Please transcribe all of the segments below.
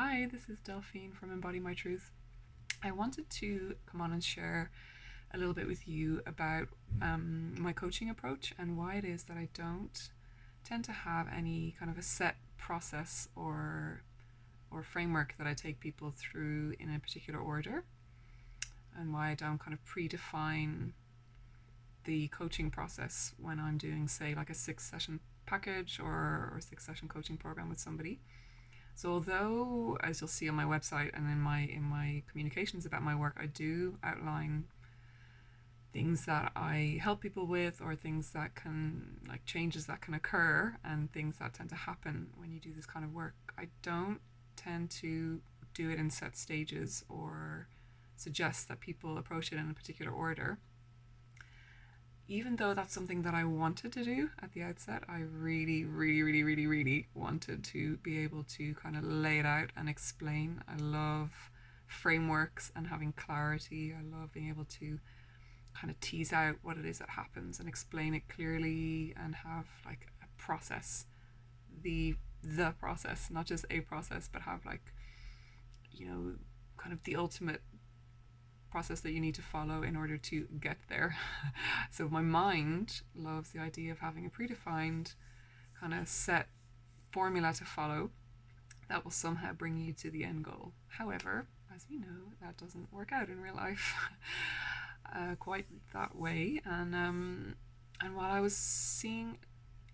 Hi, this is Delphine from Embody My Truth. I wanted to come on and share a little bit with you about my coaching approach and why it is that I don't tend to have any kind of a set process or framework that I take people through in a particular order, and why I don't kind of predefine the coaching process when I'm doing, say, like a 6 session package or 6 session coaching program with somebody. So although, as you'll see on my website and in my communications about my work, I do outline things that I help people with, or things that can, like, changes that can occur and things that tend to happen when you do this kind of work, I don't tend to do it in set stages or suggest that people approach it in a particular order. Even though that's something that I wanted to do at the outset, I really wanted to be able to kind of lay it out and explain. I love frameworks and having clarity. I love being able to kind of tease out what it is that happens and explain it clearly and have like a process, the process, not just a process, but have, like, kind of the ultimate process that you need to follow in order to get there. So my mind loves the idea of having a predefined kind of set formula to follow that will somehow bring you to the end goal. However, as we know, that doesn't work out in real life quite that way. And while I was seeing,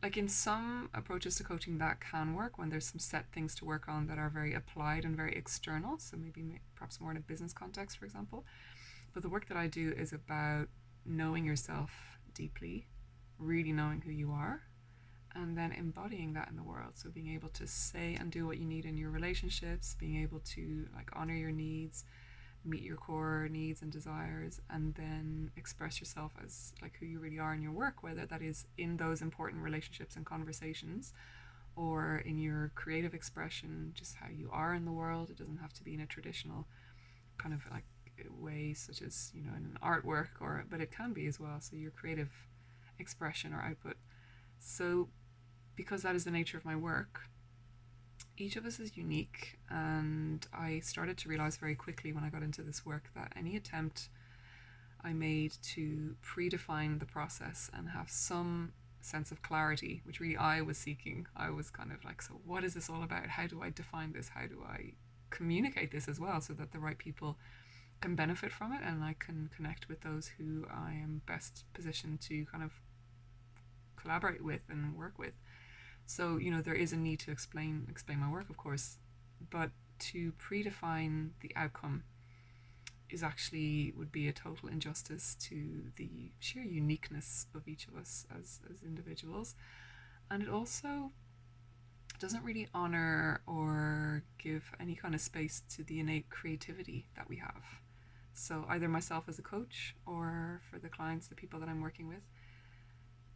like, in some approaches to coaching that can work when there's some set things to work on that are very applied and very external, so maybe perhaps more in a business context, for example. But the work that I do is about knowing yourself deeply, really knowing who you are, and then embodying that in the world. So being able to say and do what you need in your relationships, being able to, like, honor your needs, meet your core needs and desires, and then express yourself as, like, who you really are in your work, whether that is in those important relationships and conversations or in your creative expression, just how you are in the world. It doesn't have to be in a traditional kind of like way, such as, in an artwork, but it can be as well. So your creative expression or output. So because that is the nature of my work, each of us is unique, and I started to realize very quickly when I got into this work that any attempt I made to predefine the process and have some sense of clarity, which really I was seeking, I was kind of like, so what is this all about? How do I define this? How do I communicate this as well so that the right people can benefit from it and I can connect with those who I am best positioned to kind of collaborate with and work with? So, there is a need to explain my work, of course, but to predefine the outcome would be a total injustice to the sheer uniqueness of each of us as individuals. And it also doesn't really honor or give any kind of space to the innate creativity that we have. So either myself as a coach or for the clients, the people that I'm working with,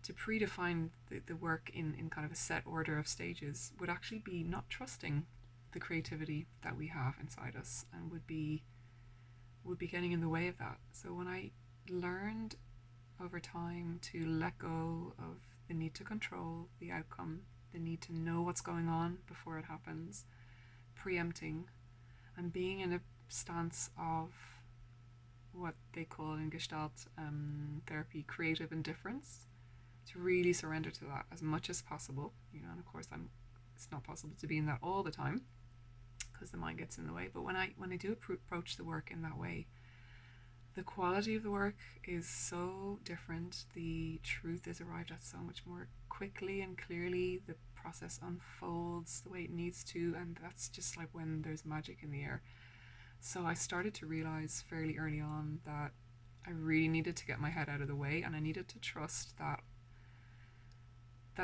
to predefine the work in kind of a set order of stages would actually be not trusting the creativity that we have inside us, and would be getting in the way of that. So when I learned over time to let go of the need to control the outcome, the need to know what's going on before it happens, preempting, and being in a stance of what they call in Gestalt therapy creative indifference, to really surrender to that as much as possible, and of course it's not possible to be in that all the time because the mind gets in the way. But when I do approach the work in that way, the quality of the work is so different. The truth is arrived at so much more quickly and clearly. The process unfolds the way it needs to, and that's just like when there's magic in the air. So I started to realize fairly early on that I really needed to get my head out of the way, and I needed to trust that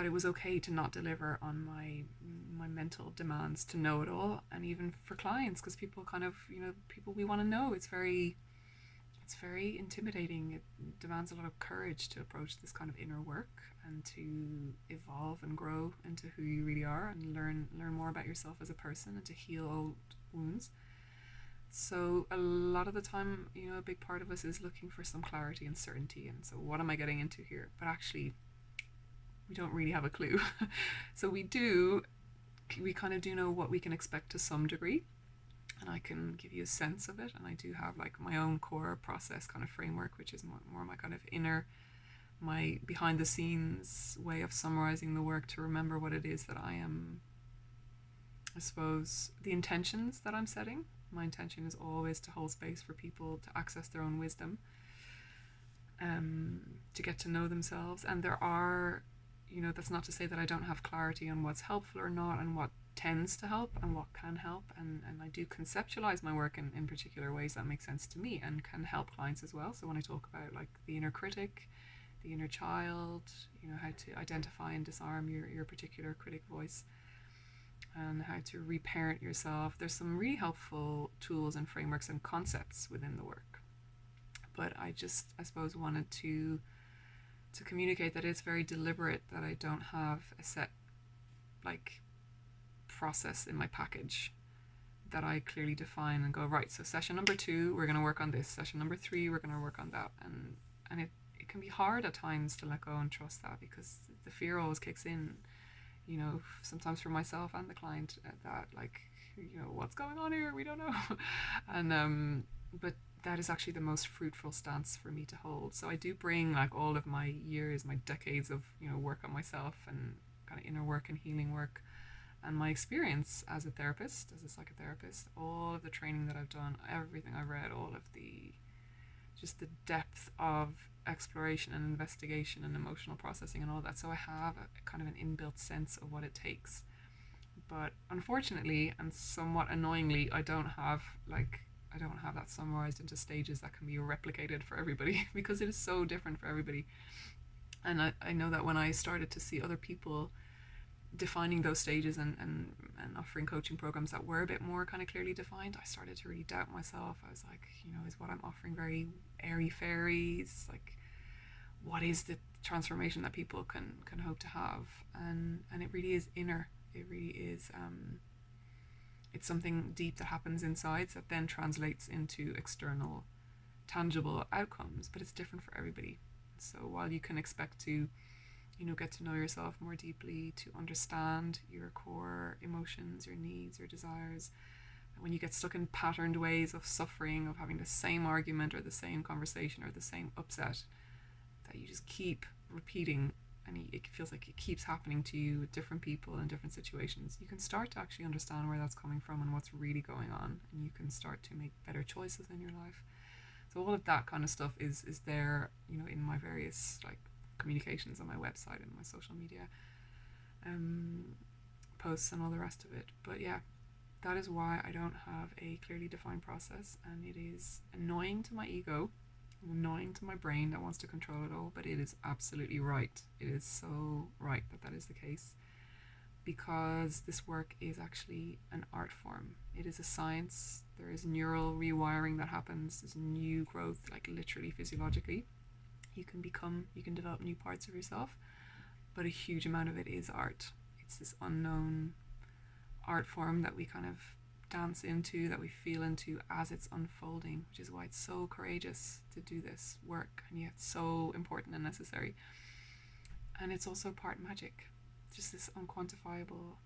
it was okay to not deliver on my mental demands to know it all. And even for clients, because people kind of, people we want to know, it's very intimidating. It demands a lot of courage to approach this kind of inner work and to evolve and grow into who you really are and learn more about yourself as a person and to heal old wounds. So a lot of the time, a big part of us is looking for some clarity and certainty, and so what am I getting into here? But actually we don't really have a clue. So we do we kind of do know what we can expect to some degree, and I can give you a sense of it. And I do have like my own core process kind of framework, which is more my kind of inner, my behind the scenes way of summarizing the work to remember what it is that I am, I suppose, the intentions that I'm setting. My intention is always to hold space for people to access their own wisdom, to get to know themselves. And there are, that's not to say that I don't have clarity on what's helpful or not, and what tends to help and what can help. And I do conceptualize my work in particular ways that make sense to me and can help clients as well. So when I talk about like the inner critic, the inner child, how to identify and disarm your particular critic voice, and how to reparent yourself, there's some really helpful tools and frameworks and concepts within the work. But I suppose wanted to communicate that it's very deliberate, that I don't have a set like process in my package that I clearly define and go, right, so session number 2 we're going to work on this, session number 3 we're going to work on that. And it can be hard at times to let go and trust that, because the fear always kicks in, sometimes for myself and the client, that like, what's going on here, we don't know. And but that is actually the most fruitful stance for me to hold. So I do bring like all of my years, my decades of work on myself and kind of inner work and healing work, and my experience as a therapist, as a psychotherapist, all of the training that I've done, everything I've read, all of the depth of exploration and investigation and emotional processing and all that. So I have a kind of an inbuilt sense of what it takes. But unfortunately and somewhat annoyingly, I don't have that summarized into stages that can be replicated for everybody, because it is so different for everybody. And I know that when I started to see other people defining those stages and offering coaching programs that were a bit more kind of clearly defined, I started to really doubt myself. I was like, is what I'm offering very airy fairy? It's like, what is the transformation that people can hope to have? And it really is inner. It really is it's something deep that happens inside that then translates into external tangible outcomes, but it's different for everybody. So while you can expect to get to know yourself more deeply, to understand your core emotions, your needs, your desires, when you get stuck in patterned ways of suffering, of having the same argument or the same conversation or the same upset that you just keep repeating, and it feels like it keeps happening to you with different people in different situations, you can start to actually understand where that's coming from and what's really going on, and you can start to make better choices in your life. So all of that kind of stuff is there, in my various like communications on my website and my social media posts and all the rest of it. But yeah, that is why I don't have a clearly defined process, and it is annoying to my ego, annoying to my brain that wants to control it all, but it is absolutely right. It is so right that is the case, because this work is actually an art form. It is a science. There is neural rewiring that happens. There's new growth, like literally physiologically. You can develop new parts of yourself, but a huge amount of it is art. It's this unknown art form that we kind of dance into, that we feel into as it's unfolding, which is why it's so courageous to do this work, and yet so important and necessary. And it's also part magic, just this unquantifiable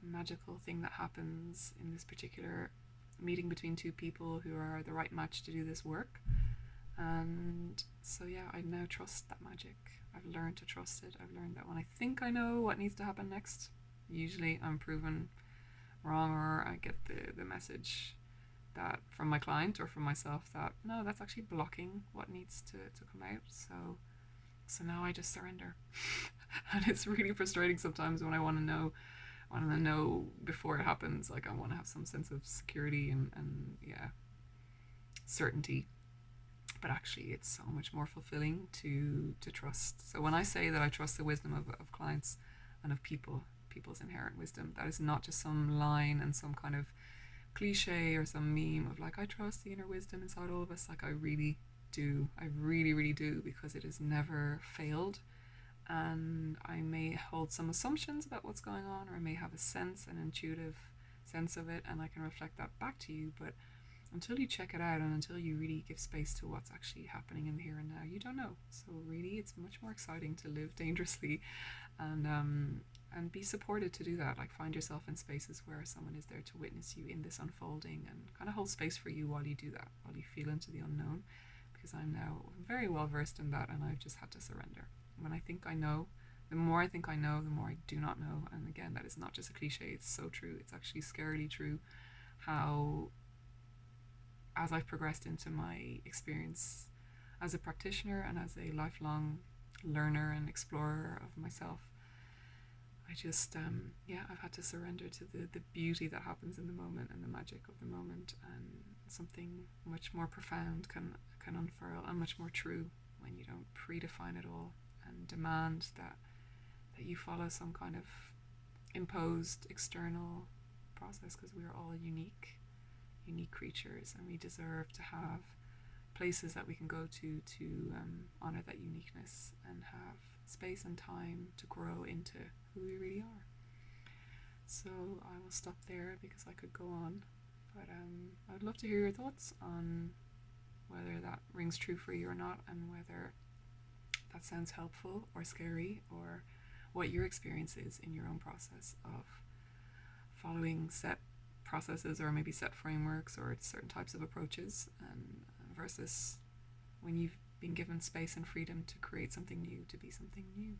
magical thing that happens in this particular meeting between two people who are the right match to do this work. And so yeah, I now trust that magic. I've learned to trust it. I've learned that when I think I know what needs to happen next, usually I'm proven wrong, or I get the message that from my client or from myself that no, that's actually blocking what needs to come out. So now I just surrender. And it's really frustrating sometimes when I want to know before it happens. Like I want to have some sense of security and yeah, certainty. But actually it's so much more fulfilling to trust. So when I say that I trust the wisdom of clients and of people's inherent wisdom, that is not just some line and some kind of cliche or some meme of like, I trust the inner wisdom inside all of us. Like I really do. I really, really do, because it has never failed. And I may hold some assumptions about what's going on, or I may have a sense, an intuitive sense of it, and I can reflect that back to you. But until you check it out and until you really give space to what's actually happening in the here and now, you don't know. So really, it's much more exciting to live dangerously and and be supported to do that. Like, find yourself in spaces where someone is there to witness you in this unfolding and kind of hold space for you while you do that, while you feel into the unknown. Because I'm now very well versed in that, and I've just had to surrender. When I think I know, the more I think I know, the more I do not know. And again, that is not just a cliche, it's so true. It's actually scarily true how, as I've progressed into my experience as a practitioner and as a lifelong learner and explorer of myself, I just, I've had to surrender to the beauty that happens in the moment and the magic of the moment, and something much more profound can unfurl, and much more true when you don't predefine it all and demand that you follow some kind of imposed external process, because we are all unique creatures, and we deserve to have places that we can go to honor that uniqueness and have space and time to grow into who we really are. So I will stop there because I could go on, but I would love to hear your thoughts on whether that rings true for you or not, and whether that sounds helpful or scary, or what your experience is in your own process of following set processes, or maybe set frameworks, or certain types of approaches, and versus when you've been given space and freedom to create something new, to be something new.